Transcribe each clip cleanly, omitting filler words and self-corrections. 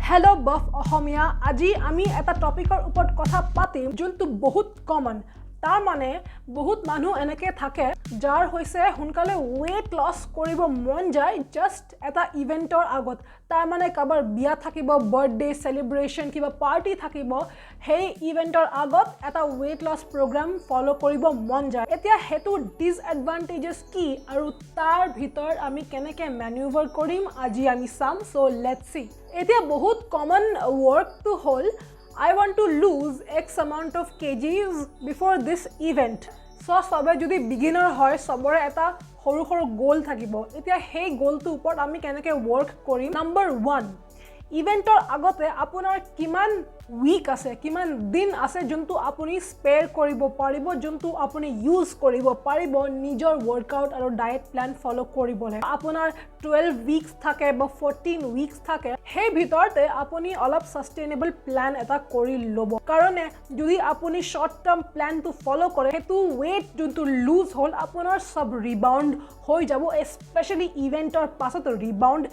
Hello बफ अहोमिया আজি আমি এটা টপিকৰ ওপৰত কথা পাতিম যোনটো বহুত কমন তাৰ মানে বহুত মানুহ এনেকে থাকে যাৰ হৈছে হুনকালে weight loss কৰিব মন যায় just এটা ইভেন্টৰ আগত তাৰ মানে কাবাৰ বিয়া থাকিব বাৰ্থডে সেলিব্ৰেশন কিবা পাৰ্টি থাকিব সেই ইভেন্টৰ আগত এটা weight loss program ফলো কৰিব মন যায় এতিয়া হেতু ডিসএডভান্টেজেস কি আৰু তাৰ ভিতৰ আমি কেনেকে ম্যানুভাৰ কৰিম আজি আমি চাম সো লেটস সি এতিয়া বহুত common work to whole I want to lose X amount of kgs before this event. So, সবে যদি beginner হয় সবৰে এটা সৰু সৰু গোল থাকিব এতিয়া সেই গোলটো ওপৰত আমি কেনেকৈ ওয়াৰ্ক কৰিম নাম্বাৰ 1 ইভেন্টৰ আগতে আপোনাৰ কিমান উইক আছে কিমান দিন আছে যোনটো আপুনি স্পেয়াৰ কৰিব পাৰিব যোনটো আপুনি ইউজ কৰিব পাৰিব নিজৰ ওয়াৰ্কআউট আৰু ডায়েট প্ল্যান ফলো কৰিবলৈ আপোনাৰ 12 উইকস থাকে বা 14 উইকস থাকে সেই ভিতৰতে আপুনি অলপ সাস্টেইনেবল প্ল্যান এটা কৰি ল'ব কাৰণ যদি আপুনি শৰ্ট টাৰ্ম প্ল্যানটো ফলো কৰে হেতু ওয়েট যোনটো লুজ হ'ল আপোনাৰ সব ৰিবাউন্ড হৈ যাব স্পেশালি ইভেন্টৰ পাছত ৰিবাউন্ড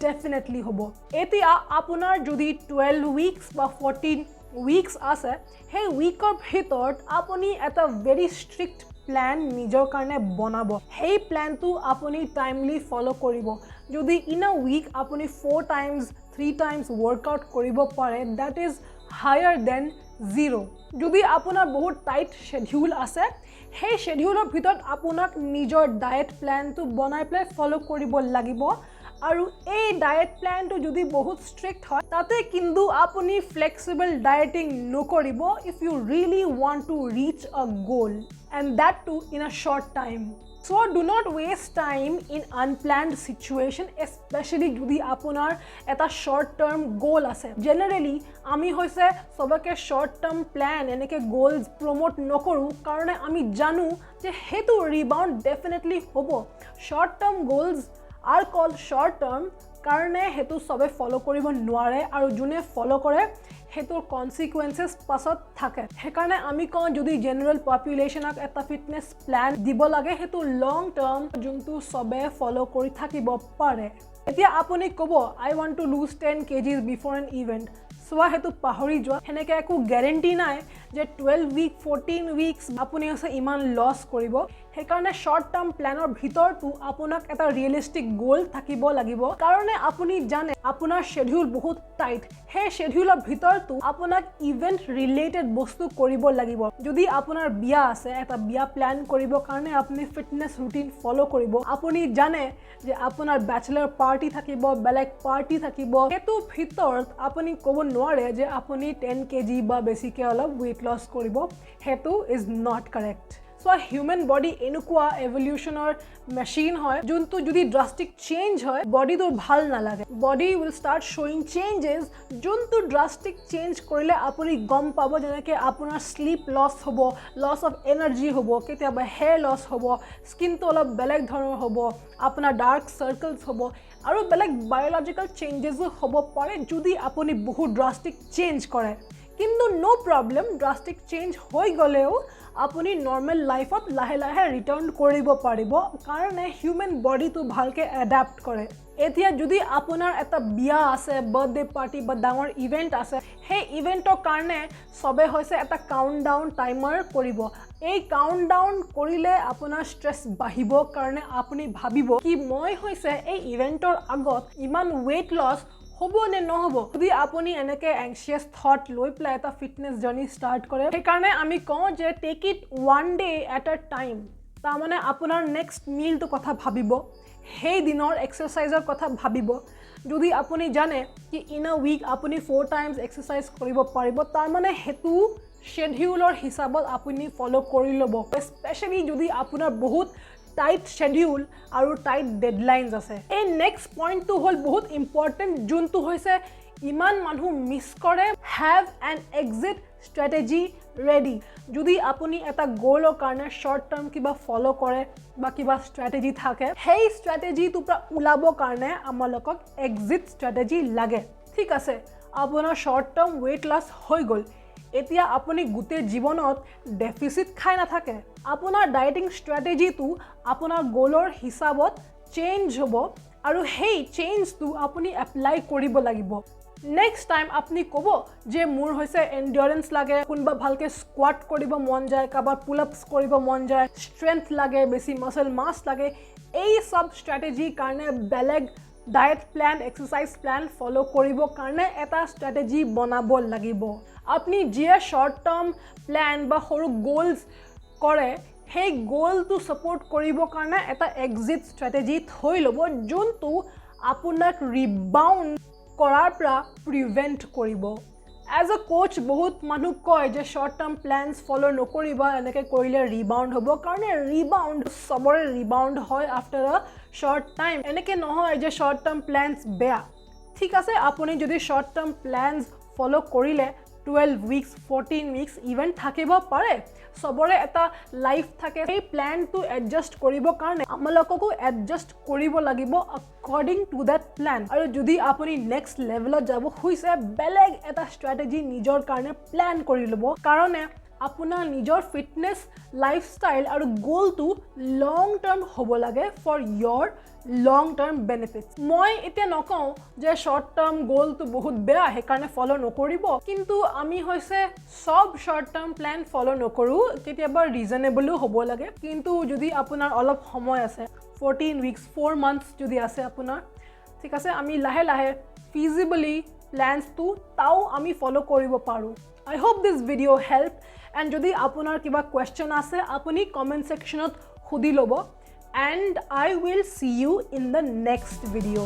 ডেফিনেটলি হ'ব এতিয়া আপোনাৰ যদি 12 উইকস বা 14 উইকস আছে সেই উইকৰ ভিতৰত আপুনি এটা ভেৰি ষ্ট্ৰিক্ট প্ল্যান নিজৰ কাৰণে বনাব সেই প্ল্যানটো আপুনি টাইমলি ফলো কৰিব যদি ইন আ উইক আপুনি 4 টাইমস 3 টাইমস ওয়াৰ্কআউট কৰিব পাৰে দ্যাট ইজ হায়াৰ দেন 0 যদি আপোনাৰ বহুত টাইট শেডিউল আছে সেই শেডিউলৰ ভিতৰত আপোনাক নিজৰ ডায়েট প্ল্যানটো বনাই প্লে ফলো কৰিব লাগিব আৰু এই ডায়েট প্ল্যানটো যদি বহুত ষ্ট্ৰিক্ট হয় তাতে কিন্তু আপুনি ফ্লেক্সিবল ডায়েটিং নকৰিব if you really want to reach a goal and that too in a short time so do not waste time in unplanned situation especially যদি আপোনাৰ এটা short term goal আছে generally আমি হৈছে সবকে short term plan এনেকে goals promote নকৰো কাৰণ আমি জানো যে হেতু রিবাউন্ড ডেফিনেটলি হ'ব short term goals are called short term কাৰণে হেতু সবে ফলো কৰিব নোৱাৰে আৰু যোনে ফলো কৰে হেতুৰ কনসিকুৱেন্সেস পাছত থাকে হেকাৰণে আমি কোন যদি জেনাৰেল পপুলেশনক এটা ফিটনেস প্ল্যান দিব লাগে হেতু লং টাৰ্ম যোনটো সবে ফলো কৰি থাকিব পাৰে এতিয়া আপুনি ক'ব I want to lose 10 kgs before an event সোয়া হেতু পাহৰি যোৱা হেনেকে একো গ্যাৰান্টি নাই যে 12 উইক 14 উইকস আপুনি আছে ইমান লস কৰিব হেকাৰণে শৰ্ট টাৰ্ম প্ল্যানৰ ভিতৰটো আপোনাক এটা ৰিয়েলিস্টিক গোল থাকিব লাগিব কাৰণ আপুনি জানে আপোনাৰ শেডিউল বহুত টাইট হে শেডিউলৰ ভিতৰটো আপোনাক ইভেন্ট ৰিলেটেড বস্তু কৰিব লাগিব যদি আপোনাৰ বিয়া আছে এটা বিয়া প্ল্যান কৰিব কাৰণে আপুনি ফিটনেস ৰুটিন ফলো কৰিব আপুনি জানে যে আপোনাৰ ব্যাচেলাৰ পাৰ্টি থাকিব বেলেগ পাৰ্টি থাকিব হেতু ভিতৰত আপুনি ক'ব নোৱাৰে যে আপুনি 10 কেজি বা বেছিকে অলপ weight loss কৰিব হেতু is not correct So a human body এনেকুৱা evolutionৰ machine হয় যোনটো যদি drastic change হয় body তো ভাল না লাগে body will start showing changes যোনটো drastic change কৰিলে আপুনি গম পাব যেনেকে আপোনাৰ sleep loss হ'ব loss of energy হ'ব কেতিয়াবা hair loss হ'ব skin তো অলপ বেলেগ ধৰণৰ হ'ব আপোনাৰ dark circles হ'ব আৰু বেলেগ biological changes হ'ব পাৰে যদি আপুনি বহুত drastic change কৰে কিন্তু no problem drastic change হৈ গলেও আপুনি নৰমাল লাইফত লাহে লাহে ৰিটাৰ্ণ কৰিব পাৰিব কাৰণ হিউম্যান বডি তো ভালকে এডাপ্ট কৰে এতিয়া যদি আপোনাৰ এটা বিয়া আছে বাৰ্থডে পাৰ্টি বা ডাঙৰ ইভেন্ট আছে সেই ইভেন্টৰ কাৰণে সবে হৈছে এটা কাউন্টডাউন টাইমাৰ কৰিব এই কাউন্টডাউন কৰিলে আপোনাৰ স্ট্ৰেছ বাঢ়িব কাৰণ আপুনি ভাবিব কি মই হৈছে এই ইভেন্টৰ আগত ইমান weight loss হ'ব নে নহব যদি আপুনি এনেকে anxious thought লৈ প্লাই এটা ফিটনেস জাৰ্নি স্টাৰ্ট কৰে সেই কাৰণে আমি কওঁ যে take it one day at আ টাইম তা মানে আপোনাৰ নেক্সট মিল তো কথা ভাবিব সেই দিনৰ এক্সাৰসাইজৰ কথা ভাবিব যদি আপুনি জানে কি ইন আ উইক আপুনি 4 টাইমস এক্সাৰসাইজ কৰিব পাৰিব তাৰ মানে হেতু শেডিউলৰ হিচাপত আপুনি ফলো কৰি ল'ব স্পেশালি যদি আপোনাৰ বহুত টাইট শেডিউল আৰু টাইট ডেডলাইনস আছে এই নেক্সট পইণ্ট তো হল বহুত ইম্পৰ্টেন্ট যোনটো হৈছে ইমান মানুহ মিস কৰে হ্যাভ এন এক্সিট স্ট্ৰ্যাটেজি ৰেডি যদি আপুনি এটা গোলৰ কাৰণে শৰ্ট টাৰ্ম কিবা ফলো কৰে বা কিবা স্ট্ৰ্যাটেজি থাকে সেই স্ট্ৰ্যাটেজিটো পৰা ওলাবৰ কাৰণে আমালোকক এক্সিট স্ট্ৰ্যাটেজি লাগে ঠিক আছে আপোনাৰ শৰ্ট টাৰ্ম weight loss হৈ গল এতিয়া আপুনি গুটে জীৱনত ডেফিসিট খাই না থাকে আপোনাৰ ডায়েটিং স্ট্ৰ্যাটেজি তো আপোনাৰ গোলৰ হিচাপত চেঞ্জ হ'ব আৰু সেই চেঞ্জ তো আপুনি এপ্লাই কৰিব লাগিব নেক্সট টাইম আপুনি ক'ব যে মোৰ হৈছে এন্ডিউৰেন্স লাগে, কোনোবা ভালকৈ স্কোৱাট কৰিব মন যায়, কাৰোবাৰ পুল আপছ কৰিব মন যায়, ষ্ট্ৰেংথ লাগে, বেছি মাছল মাছ লাগে, এই সব ষ্ট্ৰেটেজিৰ কাৰণে বেলেগ ডায়েট প্ল্যান, এক্সাৰসাইজ প্ল্যান ফলো কৰিবৰ কাৰণে এটা ষ্ট্ৰেটেজি বনাব লাগিব। আপুনি যিয়ে শ্বৰ্ট টাৰ্ম প্ল্যান বা সৰু গ'লছ কৰে সেই গ'লটো ছাপোৰ্ট কৰিবৰ কাৰণে এটা এক্সিট ষ্ট্ৰেটেজি থৈ ল'ব যোনটো আপোনাক ৰিবাউণ্ড কৰাৰ পৰা প্ৰিভেণ্ট কৰিব। এজ এ কোচ বহুত মানুহ কয় যে শ্বৰ্ট টাৰ্ম প্লেনছ ফলো নকৰিবা, এনেকৈ কৰিলে ৰিবাউণ্ড হ'ব, কাৰণে ৰিবাউণ্ড চবৰে ৰিবাউণ্ড হয় আফটাৰ আ শ্বৰ্ট টাইম। এনেকৈ নহয় যে শ্বৰ্ট টাৰ্ম প্লেনছ বেয়া। ঠিক আছে, আপুনি যদি শ্বৰ্ট টাৰ্ম প্লেনছ ফলো কৰিলে 12 উইকছ 14 উইকছ ইভেন থাকিব পাৰে, চবৰে এটা লাইফ থাকে, সেই প্লেনটো এডজাষ্ট কৰিবৰ কাৰণে আপোনালোককো এডজাষ্ট কৰিব লাগিব আকৰ্ডিং টু দেট প্লেন। আৰু যদি আপুনি নেক্সট লেভেলত যাব খুজিছে, বেলেগ এটা ষ্ট্ৰেটেজি নিজৰ কাৰণে প্লেন কৰি ল'ব, কাৰণে আপোনাৰ নিজৰ ফিটনেছ লাইফষ্টাইল আৰু গ'লটো লং টাৰ্ম হ'ব লাগে for your long term benefits. মই এতিয়া নকওঁ যে শ্বৰ্ট টাৰ্ম গ'লটো বহুত বেয়া সেইকাৰণে ফলো নকৰিব, কিন্তু আমি হৈছে সব শ্বৰ্ট টাৰ্ম প্লেন ফলো নকৰোঁ, কেতিয়াবা ৰিজনেবলো হ'ব লাগে। কিন্তু যদি আপোনাৰ অলপ সময় আছে, 14 উইকছ 4 মান্থছ যদি আছে আপোনাৰ, ঠিক আছে, আমি লাহে লাহে ফিজিবলি প্লেনছটো তাও আমি ফলো কৰিব পাৰোঁ। I hope this video helped, and যদি আপোনাৰ কিবা question আছে আপুনি comment sectionত সুধি ল'ব, and I will see you in the next video.